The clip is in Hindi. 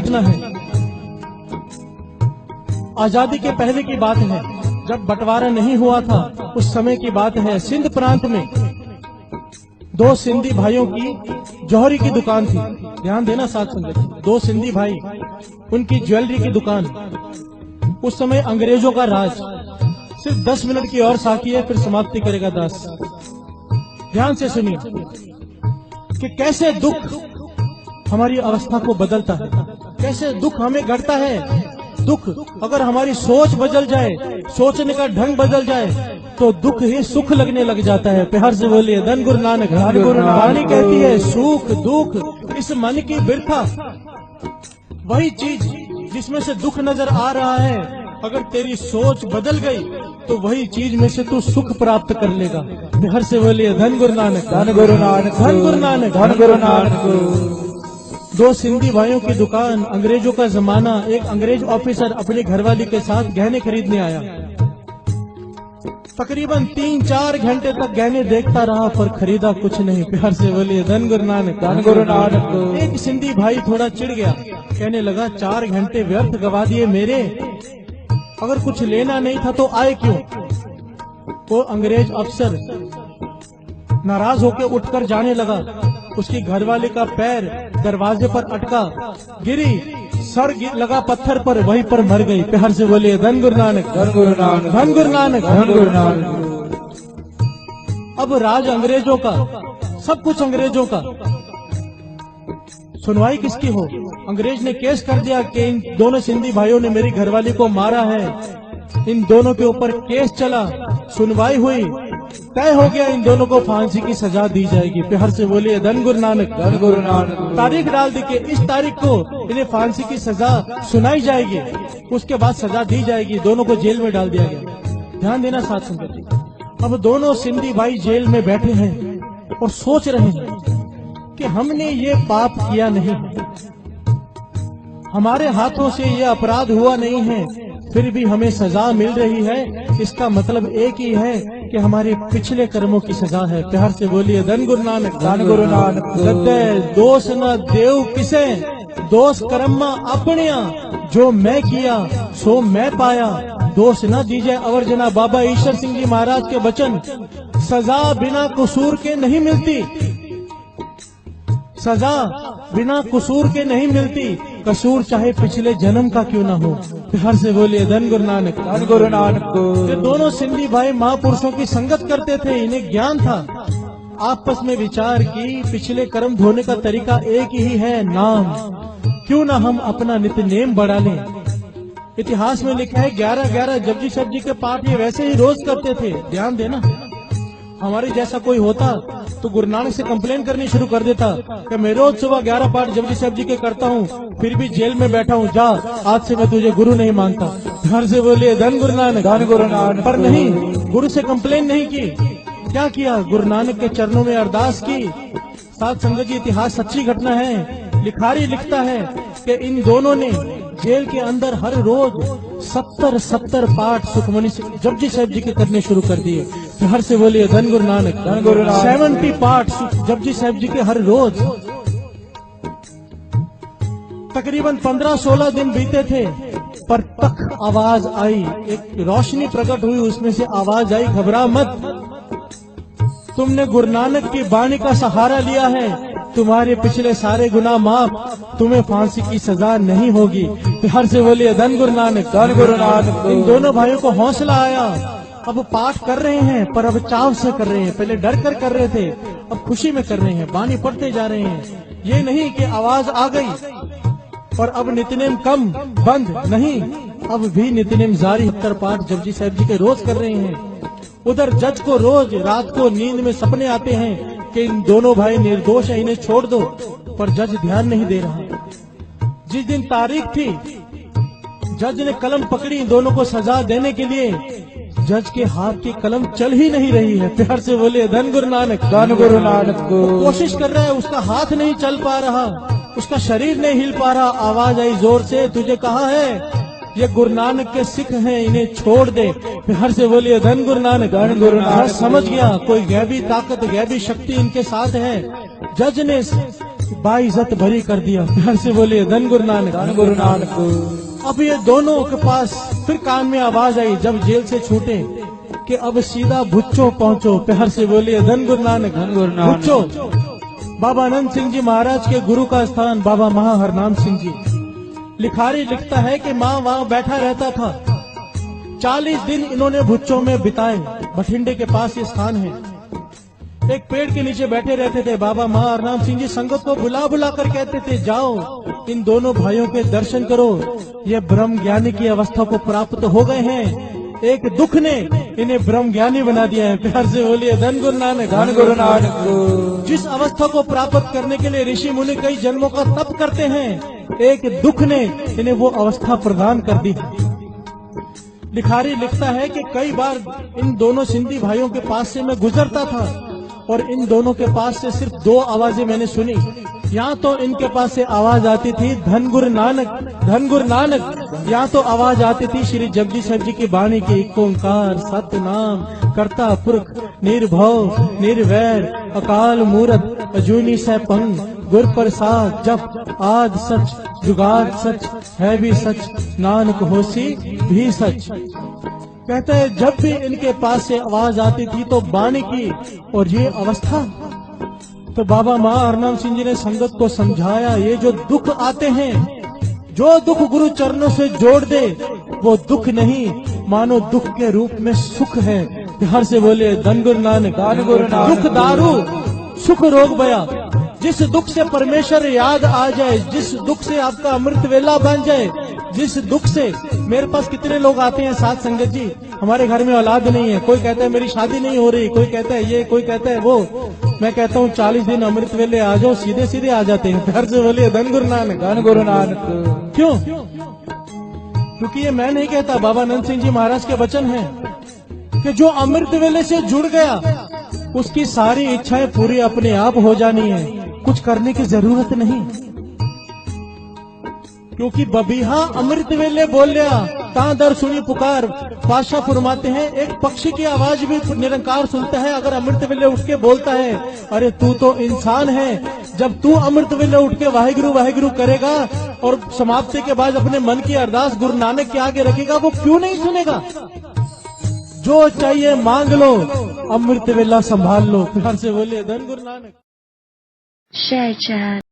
घटना है। आजादी के पहले की बात है, जब बंटवारा नहीं हुआ था उस समय की बात है। सिंध प्रांत में दो सिंधी भाइयों की जौहरी की दुकान थी। ध्यान देना साथ संगत, दो सिंधी भाई, उनकी ज्वेलरी की दुकान। उस समय अंग्रेजों का राज। सिर्फ 10 मिनट की और साकी है, फिर समाप्ति करेगा दास। ध्यान से सुनिए कि कैसे दुख हमारी अवस्था को बदलता है, कैसे दुख हमें घटता है। दुख अगर हमारी सोच बदल जाए, सोचने का ढंग बदल जाए, तो दुख ही सुख लगने लग जाता है। प्यार से बोलिए धन गुरु नानक। वाणी कहती है सुख दुख इस मन की बिरथा। वही चीज जिसमें से दुख नजर आ रहा है, अगर तेरी सोच बदल गई तो वही चीज में से तू सुख प्राप्त कर लेगा। प्यार से बोलिए धन गुरु नानक, धन गुरु नानक, धन गुरु नानक, धन गुरु नानक। दो सिंधी भाइयों की दुकान, अंग्रेजों का जमाना। एक अंग्रेज ऑफिसर अपनी घरवाली के साथ गहने खरीदने आया। तकरीबन 3-4 घंटे तक गहने देखता रहा पर खरीदा कुछ नहीं। प्यार से बोलिए धन गुरु नानक, धन गुरु नानक। एक सिंधी भाई थोड़ा चिढ़ गया, कहने लगा 4 घंटे व्यर्थ गवा दिए मेरे, अगर कुछ लेना नहीं था तो आए क्यों। वो अंग्रेज अफसर नाराज होकर उठकर जाने लगा। उसकी घरवाली का पैर दरवाजे पर अटका, गिरी, सर लगा पत्थर पर, वहीं पर मर गई। प्यार से बोलिए धन गुरु नानक, धन गुरु नानक, धन गुरु नानक, धन गुरु नानक। अब राज अंग्रेजों का, सब कुछ अंग्रेजों का। सुनवाई किसकी हो? अंग्रेज ने केस कर दिया कि इन दोनों सिंधी भाइयों ने मेरी घरवाली को मारा है। इन दोनों के ऊपर केस चला, सुनवाई हुई, तय हो गया इन दोनों को फांसी की सजा दी जाएगी। प्यार से बोलिए धन गुरु नानक, धन गुरु नानक। तारीख डाल दी कि इस तारीख को इन्हें फांसी की सजा सुनाई जाएगी, उसके बाद सजा दी जाएगी। दोनों को जेल में डाल दिया गया। ध्यान देना साथ संगत। अब दोनों सिंधी भाई जेल में बैठे हैं और सोच रहे हैं कि हमने ये पाप किया नहीं, हमारे हाथों से ये अपराध हुआ नहीं है, फिर भी हमें सजा मिल रही है। इसका मतलब एक ही है कि हमारे पिछले कर्मों की सजा है। प्यार से बोलिए धन गुरु नानक, धन गुरु नानक। सत्य दोष न देव किसे, दोष कर्म अपने, जो मैं किया सो मैं पाया, दोष न दीजिए अवर जना। बाबा ईश्वर सिंह जी महाराज के वचन। सजा बिना कसूर के नहीं मिलती, सजा बिना कसूर के नहीं मिलती, कसूर चाहे पिछले जन्म का क्यों ना हो। प्यार से बोलिए धन गुरु नानक, धन गुरु नानक। ये दोनों सिंधी भाई महापुरुषों की संगत करते थे, इन्हें ज्ञान था। आपस में विचार की पिछले कर्म धोने का तरीका एक ही है, नाम। क्यों ना हम अपना नित्य नेम बढ़ा लें। इतिहास में लिखा है 11-11 जपजी साहब जी के पाठ ये वैसे ही रोज करते थे। ध्यान देना, हमारे जैसा कोई होता तो गुरु नानक से कंप्लेन करनी शुरू कर देता कि मैं रोज सुबह 11 पाठ जपजी साहब जी के करता हूँ, फिर भी जेल में बैठा हूँ, जा आज से मैं तुझे गुरु नहीं मानता। घर से बोलिए धन गुरु नानक, धन गुरु नानक। पर नहीं, गुरु से कंप्लेन नहीं की। क्या किया? गुरु नानक के चरणों में अरदास की। साथ संगत जी, इतिहास सच्ची घटना है। लिखारी लिखता है कि इन दोनों ने जेल के अंदर हर रोज 70 पाठ सुखमनी जपजी साहब जी के करने शुरू कर दिए। हर से बोलिए धन गुरु नानक, धन गुरु नानक। 70 पाठ जपजी साहब जी के हर रोज। तकरीबन 15-16 दिन बीते थे, पर तक आवाज आई, एक रोशनी प्रकट हुई, उसमें से आवाज आई, घबरा मत, तुमने गुरु नानक की बाणी का सहारा लिया है, तुम्हारे पिछले सारे गुनाह माफ, तुम्हें फांसी की सजा नहीं होगी। हर से बोलिए धन गुरु नानक, धन गुरु नानक। इन दोनों भाइयों को हौसला आया। अब पाठ कर रहे हैं, पर अब चाव से कर रहे हैं। पहले डर कर रहे थे, अब खुशी में कर रहे हैं, बानी पढ़ते जा रहे हैं। ये नहीं कि आवाज आ गई और अब नित्यनेम कम बंद, नहीं, अब भी नित्यनेम जारी। 70 पाठ जपजी साहब जी के रोज कर रहे हैं। उधर जज को रोज रात को नींद में सपने आते हैं कि इन दोनों भाई निर्दोष है, इन्हें छोड़ दो, पर जज ध्यान नहीं दे रहा। जिस दिन तारीख थी, जज ने कलम पकड़ी दोनों को सजा देने के लिए, जज के हाथ की कलम चल ही नहीं रही है। प्यार से बोले धन गुरु नानक, धन गुरु नानक। कोशिश कर रहा है, उसका हाथ नहीं चल पा रहा, उसका शरीर नहीं हिल पा रहा। आवाज आई जोर से, तुझे कहा है ये गुरु नानक के सिख हैं, इन्हें छोड़ दे। प्यार से बोलिए धन गुरु नानक, धन गुरु नानक। समझ गया कोई गैबी ताकत, गैबी शक्ति इनके साथ है। जज ने बाइज्जत भरी कर दिया। प्यार से बोलिए धन गुरु नानक। धन गुरु नानक। अब ये दोनों के पास फिर कान में आवाज आई जब जेल से छूटे कि अब सीधा भुच्चो पहुंचो। प्यार से बोलिए धन गुरु नानक। धन गुरु नानक। भुच्चो बाबा आनंद सिंह जी महाराज के गुरु का स्थान बाबा महा हरनाम सिंह जी। लिखारी लिखता है कि माँ वहाँ बैठा रहता था। 40 दिन इन्होंने भुच्चो में बिताए। बठिंडे के पास ये स्थान है। एक पेड़ के नीचे बैठे रहते थे। बाबा महा हरनाम सिंह जी संगत को बुला बुला कर कहते थे, जाओ इन दोनों भाइयों के दर्शन करो, ये ब्रह्म ज्ञानी की अवस्था को प्राप्त हो गए हैं। एक दुख ने इन्हें ब्रह्म ज्ञानी बना दिया है। प्यार से बोलिए धन गुरु नानक। धन गुरु नानक। जिस अवस्था को प्राप्त करने के लिए ऋषि मुनि कई जन्मों का तप करते हैं, एक दुख ने इन्हें वो अवस्था प्रदान कर दी। लिखारी लिखता है कि कई बार इन दोनों सिंधी भाइयों के पास से मैं गुजरता था और इन दोनों के पास से सिर्फ 2 आवाजें मैंने सुनी। यहाँ तो इनके पास से आवाज आती थी धन गुरु नानक, धन गुरु नानक। यहाँ तो आवाज आती थी श्री जगदीश साहब जी की वाणी की, एक ओंकार सतनाम करता पुरख निर्भव निर्वैर अकाल मूरत अजूनी सैपंग गुर प्रसाद जप आद सच जुगाद सच है भी सच नानक होसी भी सच। कहते हैं जब भी इनके पास से आवाज आती थी तो वाणी की और ये अवस्था। तो बाबा महा हरनाम सिंह जी ने संगत को समझाया, ये जो दुख आते हैं, जो दुख गुरु चरणों से जोड़ दे वो दुख नहीं मानो दुख के रूप में सुख है। ध्यान से बोले धन गुरु नानक। धन गुरु नानक। दुख दारू सुख रोग बया। जिस दुख से परमेश्वर याद आ जाए, जिस दुख से आपका अमृत वेला बन जाए, जिस दुख से मेरे पास कितने लोग आते हैं साथ संगत जी, हमारे घर में औलाद नहीं है, कोई कहता है मेरी शादी नहीं हो रही, कोई कहता है ये, कोई कहता है वो। मैं कहता हूँ 40 दिन अमृत वेले आ जाओ, सीधे सीधे आ जाते हैं। प्यार से बोलिए धन गुरु नानक। धन गुरु नानक। क्यों? क्योंकि ये मैं नहीं कहता, बाबा आनंद सिंह जी महाराज के वचन है कि जो अमृत वेले से जुड़ गया उसकी सारी इच्छाएं पूरी अपने आप हो जानी है, कुछ करने की जरूरत नहीं। क्योंकि बबीहा अमृत वेले बोल लिया ता दर सुनी पुकार। पातशाह फरमाते हैं एक पक्षी की आवाज भी निरंकार सुनता है अगर अमृत वेले उठ के बोलता है, अरे तू तो इंसान है। जब तू अमृत वेले उठ के वाहिगुरु वाहिगुरु करेगा और समाप्ति के बाद अपने मन की अरदास गुरु नानक के आगे रखेगा, वो क्यों नहीं सुनेगा? जो चाहिए मांग लो, अमृत वेला संभाल लो। प्यार से बोलिए धन गुरु नानक। Share chat.